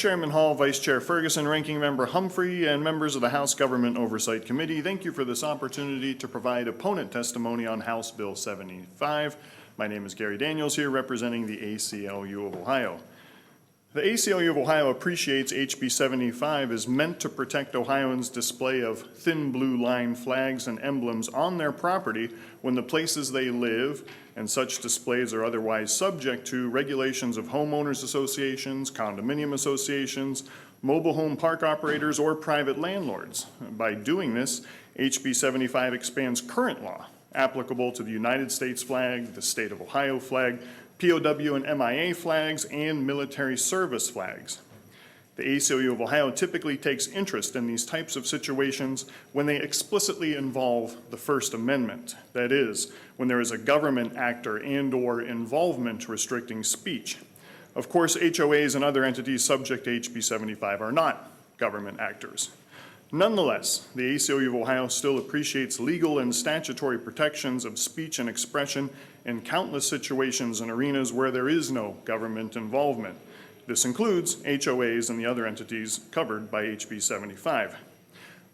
Chairman Hall, Vice Chair Ferguson, Ranking Member Humphrey, and members of the House Government Oversight Committee, thank you for this opportunity to provide opponent testimony on House Bill 75. My name is Gary Daniels here representing the ACLU of Ohio. The ACLU of Ohio appreciates HB 75 is meant to protect Ohioans' display of thin blue line flags and emblems on their property when the places they live and such displays are otherwise subject to regulations of homeowners associations, condominium associations, mobile home park operators, or private landlords. By doing this, HB 75 expands current law applicable to the United States flag, the state of Ohio flag, POW and MIA flags, and military service flags. The ACLU of Ohio typically takes interest in these types of situations when they explicitly involve the First Amendment. That is, when there is a government actor and/or involvement restricting speech. Of course, HOAs and other entities subject to HB 75 are not government actors. Nonetheless, the ACLU of Ohio still appreciates legal and statutory protections of speech and expression in countless situations and arenas where there is no government involvement. This includes HOAs and the other entities covered by HB 75.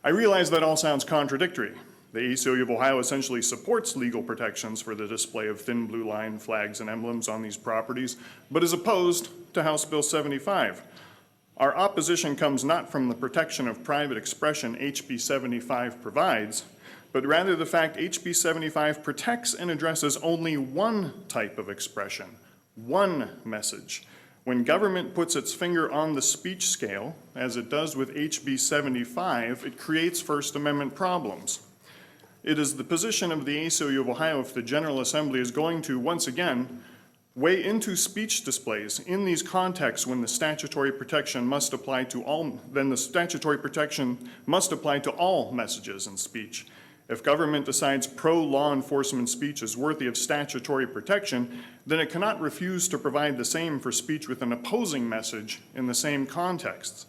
I realize that all sounds contradictory. The ACLU of Ohio essentially supports legal protections for the display of thin blue line flags and emblems on these properties, but is opposed to House Bill 75. Our opposition comes not from the protection of private expression HB 75 provides, but rather the fact HB 75 protects and addresses only one type of expression, one message. When government puts its finger on the speech scale, as it does with HB 75, it creates First Amendment problems. It is the position of the ACLU of Ohio if the General Assembly is going to, once again, weigh into speech displays in these contexts when the statutory protection must apply to all, then the statutory protection must apply to all messages and speech. If government decides pro-law enforcement speech is worthy of statutory protection, then it cannot refuse to provide the same for speech with an opposing message in the same contexts.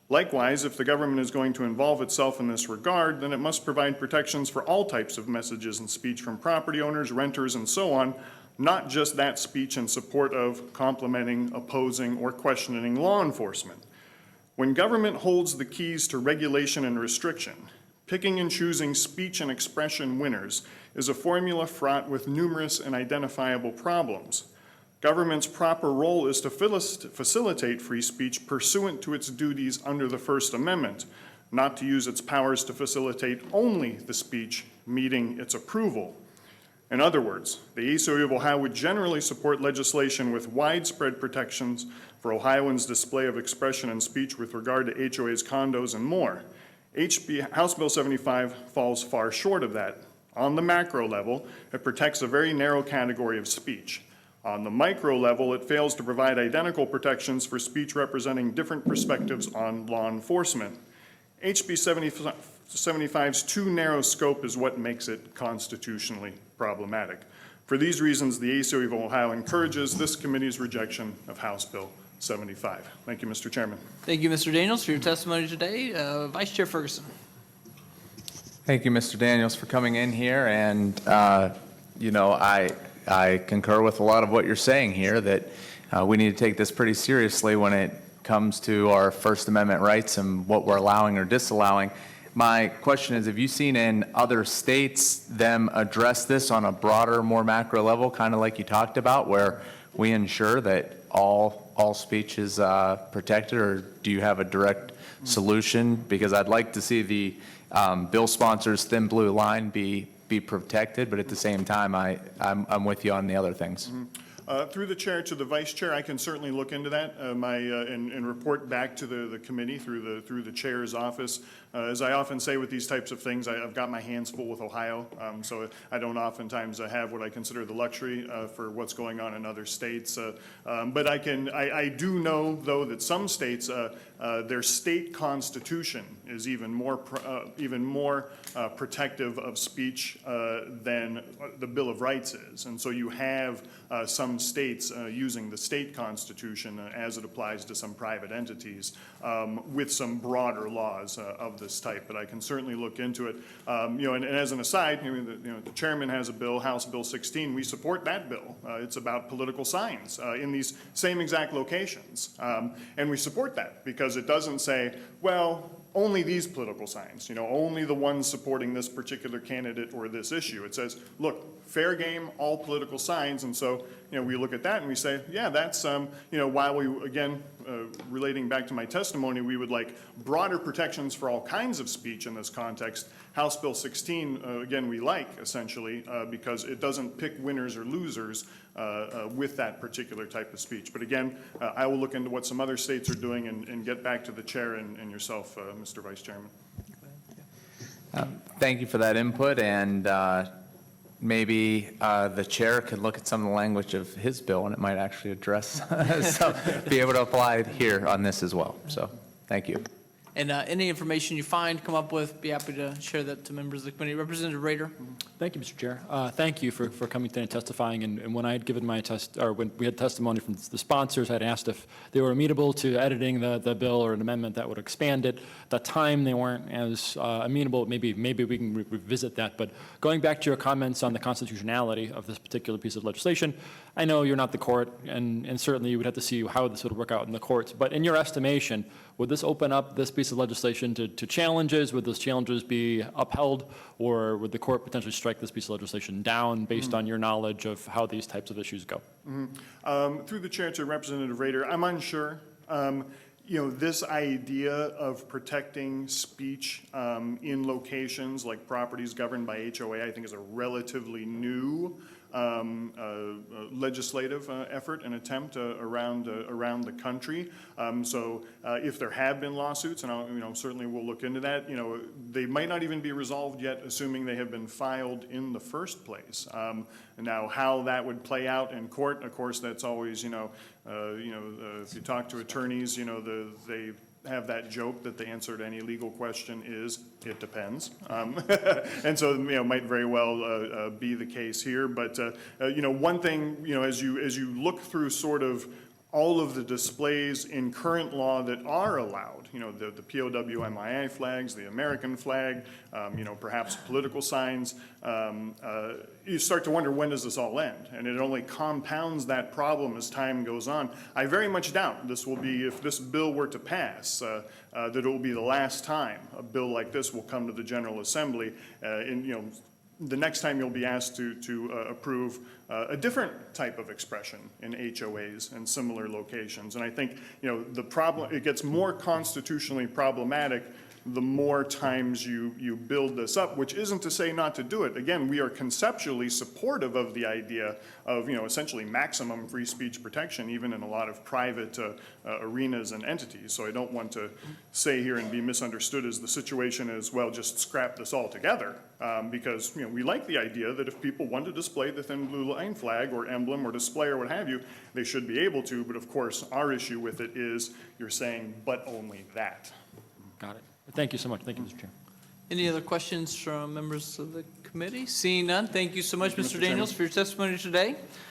Likewise, if the government is going to involve itself in this regard, then it must provide protections for all types of messages and speech from property owners, renters, and so on, not just that speech in support of complimenting, opposing, or questioning law enforcement. When government holds the keys to regulation and restriction, picking and choosing speech and expression winners is a formula fraught with numerous and identifiable problems. Government's proper role is to facilitate free speech pursuant to its duties under the First Amendment, not to use its powers to facilitate only the speech meeting its approval. In other words, the ACLU of Ohio would generally support legislation with widespread protections for Ohioans' display of expression and speech with regard to HOAs, condos, and more. House Bill 75 falls far short of that. On the macro level, it protects a very narrow category of speech. On the micro level, it fails to provide identical protections for speech representing different perspectives on law enforcement. HB 75's too narrow scope is what makes it constitutionally problematic. For these reasons, the ACLU of Ohio encourages this committee's rejection of House Bill 75. Thank you, Mr. Chairman. Thank you, Mr. Daniels, for your testimony today. Vice Chair Ferguson. Thank you, Mr. Daniels, for coming in here. And, I concur with a lot of what you're saying here, that we need to take this pretty seriously when it comes to our First Amendment rights and what we're allowing or disallowing. My question is, have you seen in other states them address this on a broader, more macro level, kind of like you talked about, where we ensure that all speech is protected, or do you have a direct solution? Because I'd like to see the bill sponsors' thin blue line be protected, but at the same time, I'm with you on the other things. Mm-hmm. Through the chair to the vice chair, I can certainly look into that and report back to the committee through the chair's office. As I often say with these types of things, I've got my hands full with Ohio, so I don't oftentimes have what I consider the luxury for what's going on in other states. But I do know, though, that some states their state constitution is even more protective of speech than the Bill of Rights is. And so you have some states using the state constitution as it applies to some private entities with some broader laws of this type. But I can certainly look into it. And as an aside, the chairman has a bill, House Bill 16. We support that bill. It's about political signs in these same exact locations. And we support that because it doesn't say, well, only these political signs, only the ones supporting this particular candidate or this issue. It says, look, fair game, all political signs. And so, we look at that and we say, yeah, that's, while we, again, relating back to my testimony, we would like broader protections for all kinds of speech in this context. House Bill 16, again, we like essentially because it doesn't pick winners or losers with that particular type of speech. But again, I will look into what some other states are doing and get back to the chair and yourself, Mr. Vice Chairman. Thank you for that input, and maybe the chair could look at some of the language of his bill, and it might actually address, be able to apply it here on this as well. So, thank you. And any information you find, come up with, be happy to share that to members of the committee. Representative Rader. Thank you, Mr. Chair. Thank you for coming today and testifying. And when I had given my when we had testimony from the sponsors, I had asked if they were amenable to editing the bill or an amendment that would expand it. At the time, they weren't as amenable. Maybe we can revisit that. But going back to your comments on the constitutionality of this particular piece of legislation, I know you're not the court, and certainly you would have to see how this would work out in the courts. But in your estimation, would this open up this piece of legislation to challenges? Would those challenges be upheld, or would the court potentially strike this piece of legislation down based on your knowledge of how these types of issues go? Through the chair to Representative Rader, I'm unsure. This idea of protecting speech in locations like properties governed by HOA, I think is a relatively new legislative effort and attempt around the country. So if there have been lawsuits, and certainly we'll look into that, they might not even be resolved yet, assuming they have been filed in the first place. Now, how that would play out in court, of course, that's always, if you talk to attorneys, they have that joke that the answer to any legal question is, it depends. And so, might very well be the case here. But, one thing, as you look through sort of all of the displays in current law that are allowed, the POW MIA flags, the American flag, perhaps political signs, you start to wonder, when does this all end? And it only compounds that problem as time goes on. I very much doubt this will be, if this bill were to pass, that it will be the last time a bill like this will come to the General Assembly. The next time you'll be asked to approve a different type of expression in HOAs and similar locations. And I think, the problem, it gets more constitutionally problematic the more times you build this up, which isn't to say not to do it. Again, we are conceptually supportive of the idea of, essentially maximum free speech protection, even in a lot of private arenas and entities. So I don't want to say here and be misunderstood as the situation is, well, just scrap this all together. Because, we like the idea that if people want to display the thin blue line flag or emblem or display or what have you, they should be able to. But of course, our issue with it is you're saying, but only that. Got it. Thank you so much. Thank you, Mr. Chair. Any other questions from members of the committee? Seeing none, thank you so much, Mr. Daniels, for your testimony today.